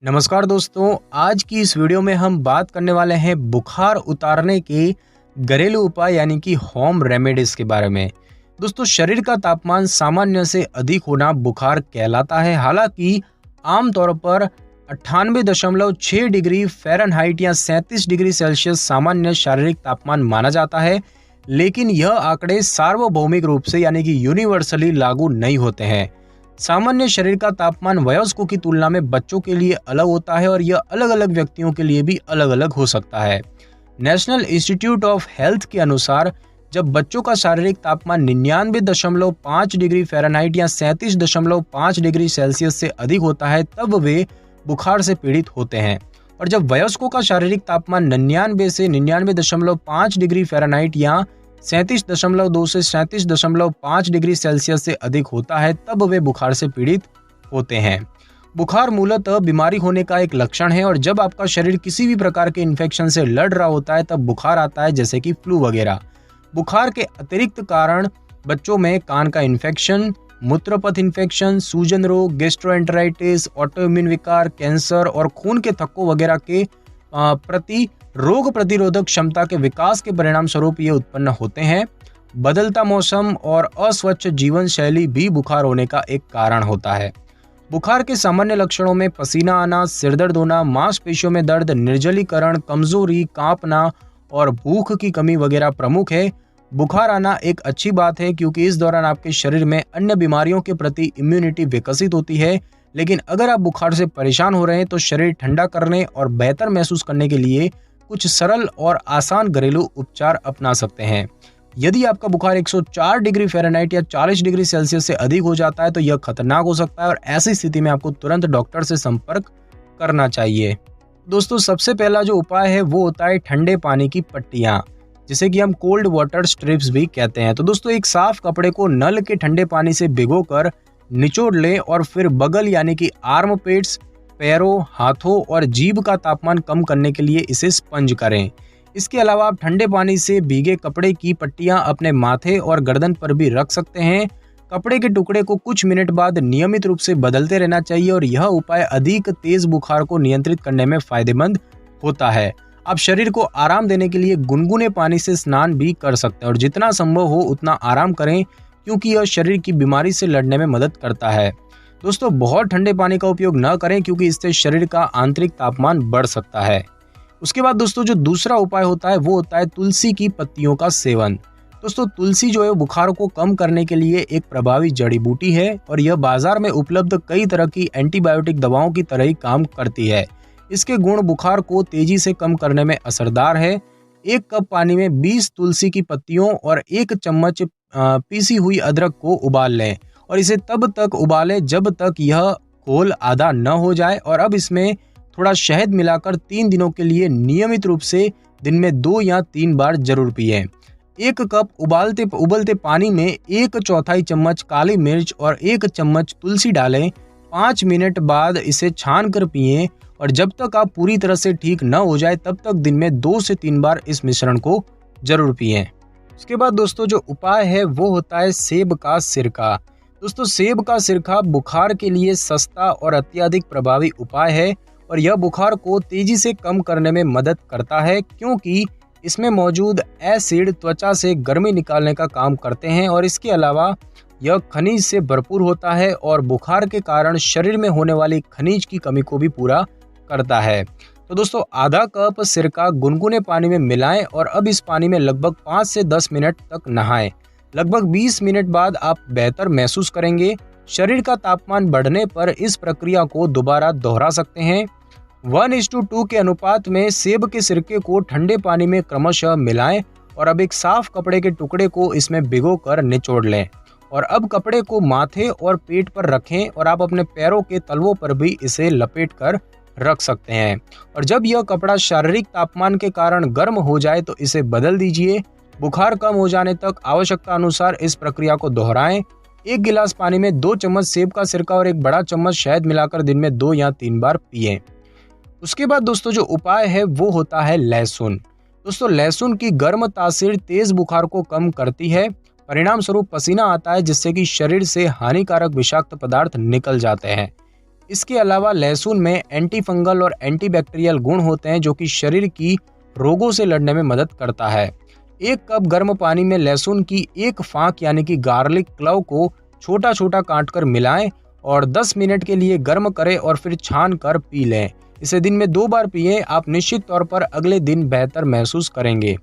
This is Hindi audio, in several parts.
नमस्कार दोस्तों, आज की इस वीडियो में हम बात करने वाले हैं बुखार उतारने के घरेलू उपाय यानी कि होम रेमेडीज के बारे में। दोस्तों, शरीर का तापमान सामान्य से अधिक होना बुखार कहलाता है। हालांकि आमतौर पर 98.6 डिग्री फ़ारेनहाइट या 37 डिग्री सेल्सियस सामान्य शारीरिक तापमान माना जाता है, लेकिन यह आंकड़े सार्वभौमिक रूप से यानी कि यूनिवर्सली लागू नहीं होते हैं। सामान्य शरीर का तापमान वयस्कों की तुलना में बच्चों के लिए अलग होता है और यह अलग अलग व्यक्तियों के लिए भी अलग अलग हो सकता है। नेशनल इंस्टीट्यूट ऑफ हेल्थ के अनुसार जब बच्चों का शारीरिक तापमान 99.5 डिग्री फ़ारेनहाइट या 37.5 डिग्री सेल्सियस से अधिक होता है तब वे बुखार से पीड़ित होते हैं, और जब वयस्कों का शारीरिक तापमान 99 से 99.5 डिग्री फ़ारेनहाइट या 37.2 से 37.5 डिग्री सेल्सियस से अधिक होता है तब वे बुखार से पीड़ित होते हैं। बुखार मूलतः बीमारी होने का एक लक्षण है, और जब आपका शरीर किसी भी प्रकार के इन्फेक्शन से लड़ रहा होता है तब बुखार आता है, जैसे कि फ्लू वगैरह। बुखार के अतिरिक्त कारण बच्चों में कान का इन्फेक्शन, मूत्रपथ इन्फेक्शन, सूजन रोग, गैस्ट्रोएंटेराइटिस, ऑटोइम्यून विकार, कैंसर और खून के थक्कों वगैरह के प्रति रोग प्रतिरोधक क्षमता के विकास के परिणाम स्वरूप ये उत्पन्न होते हैं। बदलता मौसम और अस्वच्छ जीवन शैली भी बुखार होने का एक कारण होता है। बुखार के सामान्य लक्षणों में पसीना आना, सिरदर्द होना, मांसपेशियों में दर्द, निर्जलीकरण, कमजोरी, कांपना और भूख की कमी वगैरह प्रमुख है। बुखार आना एक अच्छी बात है क्योंकि इस दौरान आपके शरीर में अन्य बीमारियों के प्रति इम्यूनिटी विकसित होती है, लेकिन अगर आप बुखार से परेशान हो रहे हैं तो शरीर ठंडा करने और बेहतर महसूस करने के लिए कुछ सरल और आसान घरेलू उपचार अपना सकते हैं। यदि आपका बुखार 104 डिग्री फ़ारेनहाइट या 40 डिग्री सेल्सियस से अधिक हो जाता है तो यह खतरनाक हो सकता है, और ऐसी स्थिति में आपको तुरंत डॉक्टर से संपर्क करना चाहिए। दोस्तों, सबसे पहला जो उपाय है वो होता है ठंडे पानी की पट्टियाँ, जिसे कि हम कोल्ड वाटर स्ट्रिप्स भी कहते हैं। तो दोस्तों, एक साफ कपड़े को नल के ठंडे पानी से भिगोकर निचोड़ लें और फिर बगल यानी कि आर्मपिट्स, पैरों, हाथों और जीभ का तापमान कम करने के लिए इसे स्पंज करें। इसके अलावा आप ठंडे पानी से भीगे कपड़े की पट्टियां अपने माथे और गर्दन पर भी रख सकते हैं। कपड़े के टुकड़े को कुछ मिनट बाद नियमित रूप से बदलते रहना चाहिए, और यह उपाय अधिक तेज बुखार को नियंत्रित करने में फायदेमंद होता है। आप शरीर को आराम देने के लिए गुनगुने पानी से स्नान भी कर सकते हैं, और जितना संभव हो उतना आराम करें क्योंकि यह शरीर की बीमारी से लड़ने में मदद करता है। दोस्तों, बहुत ठंडे पानी का उपयोग न करें क्योंकि इससे शरीर का आंतरिक तापमान बढ़ सकता है। उसके बाद दोस्तों, जो दूसरा उपाय होता है वो होता है तुलसी की पत्तियों का सेवन। दोस्तों, तुलसी जो है बुखार को कम करने के लिए एक प्रभावी जड़ी बूटी है, और यह बाजार में उपलब्ध कई तरह की एंटीबायोटिक दवाओं की तरह ही काम करती है। इसके गुण बुखार को तेजी से कम करने में असरदार है। 1 कप पानी में 20 तुलसी की पत्तियों और 1 चम्मच पीसी हुई अदरक को उबाल लें, और इसे तब तक उबालें जब तक यह घोल आधा न हो जाए। और अब इसमें थोड़ा शहद मिलाकर 3 दिनों के लिए नियमित रूप से दिन में 2 या 3 बार जरूर पिएं। 1 कप उबलते पानी में 1/4 चम्मच काली मिर्च और 1 चम्मच तुलसी डालें। 5 मिनट बाद इसे छान कर पिएं, और जब तक आप पूरी तरह से ठीक न हो जाए तब तक दिन में 2 से 3 बार इस मिश्रण को जरूर पिएं। उसके बाद दोस्तों, जो उपाय है वो होता है सेब का सिरका। दोस्तों, सेब का सिरका बुखार के लिए सस्ता और अत्यधिक प्रभावी उपाय है, और यह बुखार को तेजी से कम करने में मदद करता है क्योंकि इसमें मौजूद एसिड त्वचा से गर्मी निकालने का काम करते हैं, और इसके अलावा यह खनिज से भरपूर होता है और बुखार के कारण शरीर में होने वाली खनिज की कमी को भी पूरा करता है। तो दोस्तों, आधा कप सिरका गुनगुने पानी में मिलाएं, और अब इस पानी में लगभग 5 से 10 मिनट तक नहाएं। लगभग 20 मिनट बाद आप बेहतर महसूस करेंगे। शरीर का तापमान बढ़ने पर इस प्रक्रिया को दोबारा दोहरा सकते हैं। 1:2 के अनुपात में सेब के सिरके को ठंडे पानी में क्रमशः मिलाएं, और अब एक साफ कपड़े के टुकड़े को इसमें भिगोकर निचोड़ लें, और अब कपड़े को माथे और पेट पर रखें, और आप अपने पैरों के तलवों पर भी इसे लपेट कर रख सकते हैं। और जब यह कपड़ा शारीरिक तापमान के कारण गर्म हो जाए तो इसे बदल दीजिए। बुखार कम हो जाने तक आवश्यकता अनुसार इस प्रक्रिया को दोहराएं। 1 गिलास पानी में 2 चम्मच सेब का सिरका और 1 बड़ा चम्मच शहद मिलाकर दिन में 2 या 3 बार पिएं। उसके बाद दोस्तों, जो उपाय है वो होता है लहसुन। दोस्तों, लहसुन की गर्म तासीर तेज बुखार को कम करती है। परिणाम स्वरूप पसीना आता है, जिससे कि शरीर से हानिकारक विषाक्त पदार्थ निकल जाते हैं। इसके अलावा लहसुन में एंटी फंगल और एंटीबैक्टीरियल गुण होते हैं जो कि शरीर की रोगों से लड़ने में मदद करता है। 1 कप गर्म पानी में लहसुन की एक फांक यानी कि गार्लिक क्लव को छोटा छोटा काट कर मिलाएं और 10 मिनट के लिए गर्म करें और फिर छान कर पी लें। इसे दिन में 2 बार पिएं, आप निश्चित तौर पर अगले दिन बेहतर महसूस करेंगे।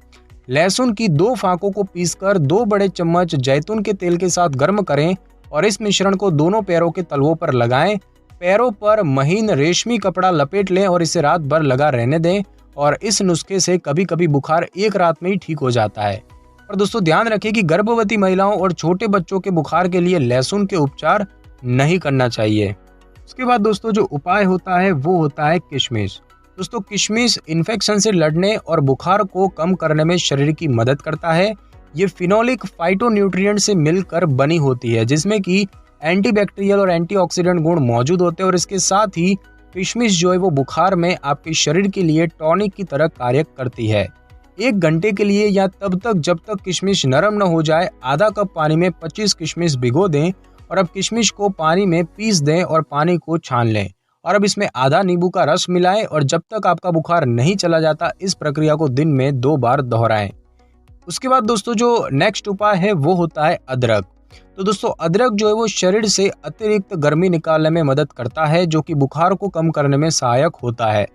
लहसुन की 2 फांकों को पीसकर 2 बड़े चम्मच जैतून के तेल के साथ गर्म करें और इस मिश्रण को दोनों पैरों के तलवों पर लगाएं। पैरों पर महीन रेशमी कपड़ा लपेट लें और इसे रात भर लगा रहने दें और इस नुस्खे से कभी कभी बुखार एक रात में ही ठीक हो जाता है। और दोस्तों ध्यान रखें कि गर्भवती महिलाओं और छोटे बच्चों के बुखार के लिए लहसुन के उपचार नहीं करना चाहिए। उसके बाद दोस्तों जो उपाय होता है वो होता है किशमिश। दोस्तों किशमिश इन्फेक्शन से लड़ने और बुखार को कम करने में शरीर की मदद करता है। ये फिनोलिक फाइटोन्यूट्रिएंट से मिलकर बनी होती है जिसमें कि एंटीबैक्टीरियल और एंटीऑक्सीडेंट गुण मौजूद होते हैं और इसके साथ ही किशमिश जो है वो बुखार में आपके शरीर के लिए टॉनिक की तरह कार्य करती है। 1 घंटे के लिए या तब तक जब तक किशमिश नरम न हो जाए आधा कप पानी में 25 किशमिश भिगो दें और अब किशमिश को पानी में पीस दें और पानी को छान लें और अब इसमें आधा नींबू का रस मिलाएं और जब तक आपका बुखार नहीं चला जाता इस प्रक्रिया को दिन में 2 बार दोहराएं। उसके बाद दोस्तों जो नेक्स्ट उपाय है वो होता है अदरक। तो दोस्तों अदरक जो है वो शरीर से अतिरिक्त गर्मी निकालने में मदद करता है जो कि बुखार को कम करने में सहायक होता है।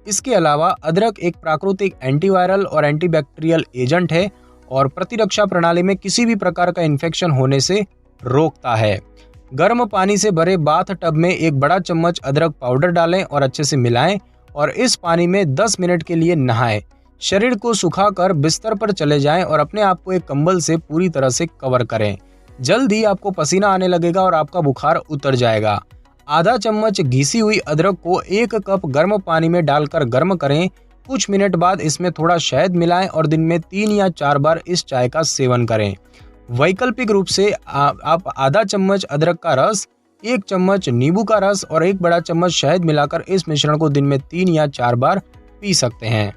इसके अलावा अदरक एक प्राकृतिक एंटीवायरल और एंटीबैक्टीरियल एजेंट है और प्रतिरक्षा प्रणाली में किसी भी प्रकार का इन्फेक्शन होने से रोकता है। गर्म पानी से भरे बाथ टब में 1 बड़ा चम्मच अदरक पाउडर डालें और अच्छे से मिलाएं और इस पानी में 10 मिनट के लिए नहाएं। शरीर को सुखाकर बिस्तर पर चले जाएं और अपने आप को एक कंबल से पूरी तरह से कवर करें। जल्द ही आपको पसीना आने लगेगा और आपका बुखार उतर जाएगा। आधा चम्मच घिसी हुई अदरक को 1 कप गर्म पानी में डालकर गर्म करें। कुछ मिनट बाद इसमें थोड़ा शहद मिलाएं और दिन में 3 या 4 बार इस चाय का सेवन करें। वैकल्पिक रूप से आप आधा चम्मच अदरक का रस, 1 चम्मच नींबू का रस और 1 बड़ा चम्मच शहद मिलाकर इस मिश्रण को दिन में 3 या 4 बार पी सकते हैं।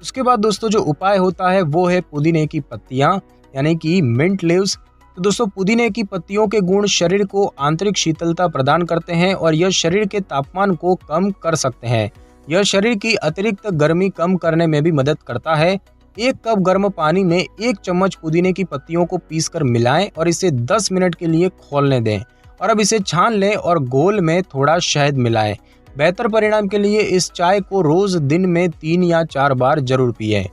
उसके बाद दोस्तों जो उपाय होता है वो है पुदीने की पत्तियां यानी कि मिंट लीव्स। तो दोस्तों पुदीने की पत्तियों के गुण शरीर को आंतरिक शीतलता प्रदान करते हैं और यह शरीर के तापमान को कम कर सकते हैं। यह शरीर की अतिरिक्त गर्मी कम करने में भी मदद करता है। 1 कप गर्म पानी में 1 चम्मच पुदीने की पत्तियों को पीसकर मिलाएं और इसे 10 मिनट के लिए खौलने दें और अब इसे छान लें और घोल में थोड़ा शहद मिलाएं। बेहतर परिणाम के लिए इस चाय को रोज दिन में 3 या 4 बार जरूर पिएं।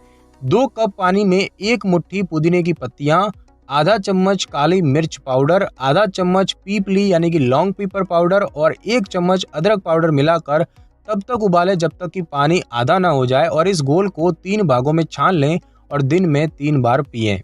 2 कप पानी में 1 मुट्ठी पुदीने की पत्तियां, आधा चम्मच काली मिर्च पाउडर, आधा चम्मच पीपली यानी कि लॉन्ग पेपर पाउडर और 1 चम्मच अदरक पाउडर मिलाकर तब तक उबालें जब तक कि पानी आधा ना हो जाए और इस घोल को 3 भागों में छान लें और दिन में 3 बार पिएं।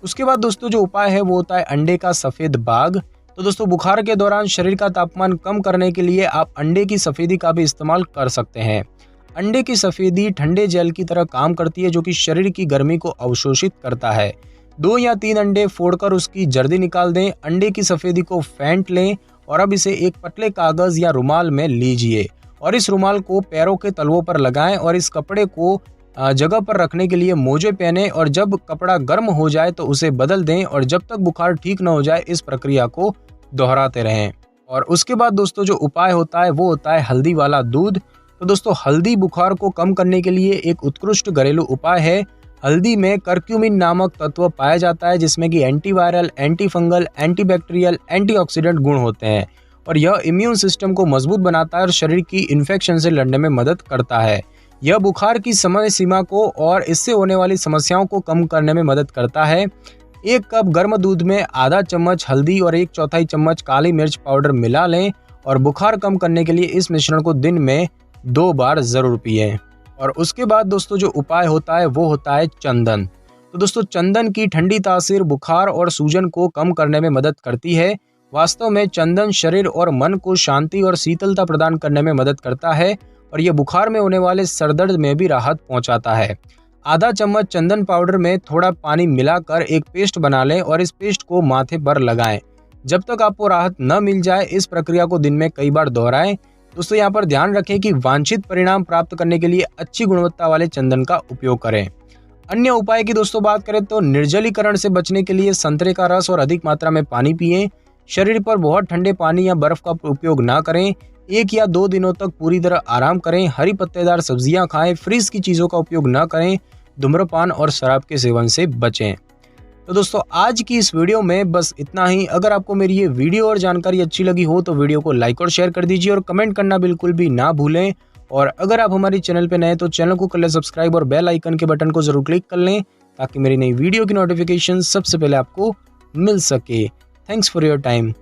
उसके बाद दोस्तों जो उपाय है वो होता है अंडे का सफ़ेद बाग। तो दोस्तों बुखार के दौरान शरीर का तापमान कम करने के लिए आप अंडे की सफ़ेदी का भी इस्तेमाल कर सकते हैं। अंडे की सफ़ेदी ठंडे जेल की तरह काम करती है जो कि शरीर की गर्मी को अवशोषित करता है। 2 या 3 अंडे फोड़कर उसकी जर्दी निकाल दें। अंडे की सफ़ेदी को फेंट लें और अब इसे एक पतले कागज़ या रुमाल में लीजिए और इस रुमाल को पैरों के तलवों पर लगाएं और इस कपड़े को जगह पर रखने के लिए मोजे पहने और जब कपड़ा गर्म हो जाए तो उसे बदल दें और जब तक बुखार ठीक न हो जाए इस प्रक्रिया को दोहराते रहें। और उसके बाद दोस्तों जो उपाय होता है वो होता है हल्दी वाला दूध। तो दोस्तों हल्दी बुखार को कम करने के लिए एक उत्कृष्ट घरेलू उपाय है। हल्दी में करक्यूमिन नामक तत्व पाया जाता है जिसमें कि एंटीवायरल, एंटीफंगल, एंटीबैक्टीरियल, एंटीऑक्सीडेंट गुण होते हैं और यह इम्यून सिस्टम को मजबूत बनाता है और शरीर की इन्फेक्शन से लड़ने में मदद करता है। यह बुखार की समय सीमा को और इससे होने वाली समस्याओं को कम करने में मदद करता है। 1 कप गर्म दूध में आधा चम्मच हल्दी और 1/4 चम्मच काली मिर्च पाउडर मिला लें और बुखार कम करने के लिए इस मिश्रण को दिन में 2 बार जरूर पिएं। और उसके बाद दोस्तों जो उपाय होता है वो होता है चंदन। तो दोस्तों चंदन की ठंडी तासीर बुखार और सूजन को कम करने में मदद करती है। वास्तव में चंदन शरीर और मन को शांति और शीतलता प्रदान करने में मदद करता है और यह बुखार में होने वाले सरदर्द में भी राहत पहुंचाता है। आधा चम्मच चंदन पाउडर में थोड़ा पानी मिलाकर एक पेस्ट बना लें और इस पेस्ट को माथे पर लगाएं। जब तक आपको राहत न मिल जाए इस प्रक्रिया को दिन में कई बार दोहराएं। दोस्तों यहाँ पर ध्यान रखें कि वांछित परिणाम प्राप्त करने के लिए अच्छी गुणवत्ता वाले चंदन का उपयोग करें। अन्य उपाय की दोस्तों बात करें तो निर्जलीकरण से बचने के लिए संतरे का रस और अधिक मात्रा में पानी पिएं। शरीर पर बहुत ठंडे पानी या बर्फ का उपयोग ना करें। 1 या 2 दिनों तक पूरी तरह आराम करें, हरी पत्तेदार सब्जियां खाएं, फ्रीज की चीज़ों का उपयोग न करें, धूम्रपान और शराब के सेवन से बचें। तो दोस्तों आज की इस वीडियो में बस इतना ही। अगर आपको मेरी ये वीडियो और जानकारी अच्छी लगी हो तो वीडियो को लाइक और शेयर कर दीजिए और कमेंट करना बिल्कुल भी ना भूलें। और अगर आप हमारे चैनल पे नए तो चैनल को कर लें सब्सक्राइब और बेल आइकन के बटन को जरूर क्लिक कर लें ताकि मेरी नई वीडियो की नोटिफिकेशन सबसे पहले आपको मिल सके। Thanks for your time.